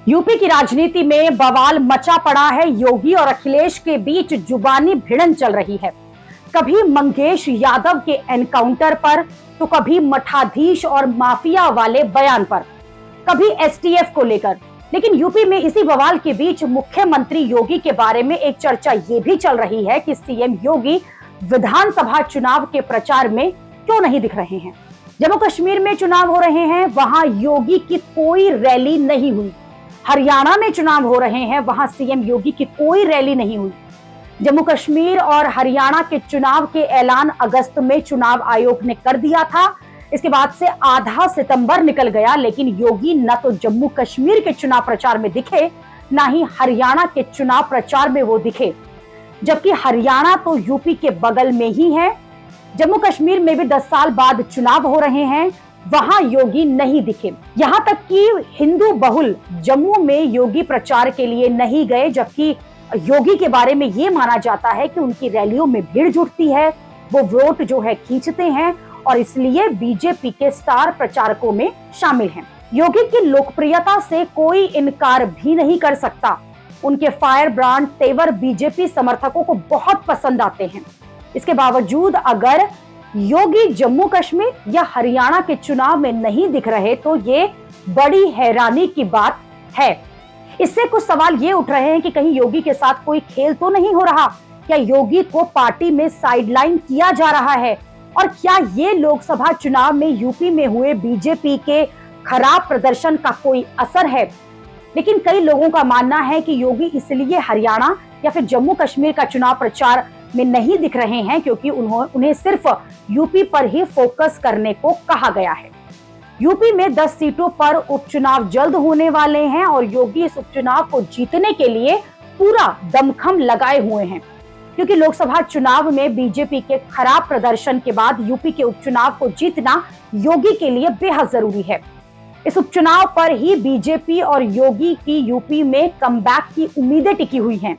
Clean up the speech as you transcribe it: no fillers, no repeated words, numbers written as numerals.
UP की राजनीति में बवाल मचा पड़ा है। योगी और अखिलेश के बीच जुबानी भिड़न चल रही है। कभी मंगेश यादव के एनकाउंटर पर, तो कभी मठाधीश और माफिया वाले बयान पर, कभी एसटीएफ को लेकर। लेकिन यूपी में इसी बवाल के बीच मुख्यमंत्री योगी के बारे में एक चर्चा ये भी चल रही है कि सीएम योगी विधानसभा चुनाव के प्रचार में क्यों नहीं दिख रहे हैं। जम्मू कश्मीर में चुनाव हो रहे हैं, वहां योगी की कोई रैली नहीं हुई। हरियाणा में चुनाव हो रहे हैं, वहां सीएम योगी की कोई रैली नहीं हुई। जम्मू कश्मीर और हरियाणा के चुनाव के ऐलान अगस्त में चुनाव आयोग ने कर दिया था। इसके बाद से आधा सितंबर निकल गया, लेकिन योगी न तो जम्मू कश्मीर के चुनाव प्रचार में दिखे, ना ही हरियाणा के चुनाव प्रचार में वो दिखे। जबकि हरियाणा तो यूपी के बगल में ही है। जम्मू कश्मीर में भी 10 साल बाद चुनाव हो रहे हैं, वहां योगी नहीं दिखे। यहां तक कि हिंदू बहुल जम्मू में योगी प्रचार के लिए नहीं गए, जबकि योगी के बारे में यह माना जाता है कि उनकी रैलियों में भीड़ जुटती है, वो वोट जो है खींचते हैं और इसलिए बीजेपी के स्टार प्रचारकों में शामिल हैं। योगी की लोकप्रियता से कोई इनकार भी नहीं कर सकता। उनके फायर ब्रांड तेवर बीजेपी समर्थकों को बहुत पसंद आते हैं। इसके बावजूद अगर योगी जम्मू कश्मीर या हरियाणा के चुनाव में नहीं दिख रहे, तो ये बड़ी हैरानी की बात है। इससे कुछ सवाल ये उठ रहे हैं कि कहीं योगी के साथ कोई खेल तो नहीं हो रहा। क्या योगी को पार्टी में साइडलाइन किया जा रहा है? और क्या ये लोकसभा चुनाव में यूपी में हुए बीजेपी के खराब प्रदर्शन का कोई असर है? लेकिन कई लोगों का मानना है कि योगी इसलिए हरियाणा या फिर जम्मू कश्मीर का चुनाव प्रचार में नहीं दिख रहे हैं क्योंकि उन्हें सिर्फ यूपी पर ही फोकस करने को कहा गया है। यूपी में 10 सीटों पर उपचुनाव जल्द होने वाले हैं और योगी इस उपचुनाव को जीतने के लिए पूरा दमखम लगाए हुए हैं, क्योंकि लोकसभा चुनाव में बीजेपी के खराब प्रदर्शन के बाद यूपी के उपचुनाव को जीतना योगी के लिए बेहद जरूरी है। इस उपचुनाव पर ही बीजेपी और योगी की यूपी में कमबैक की उम्मीदें टिकी हुई हैं।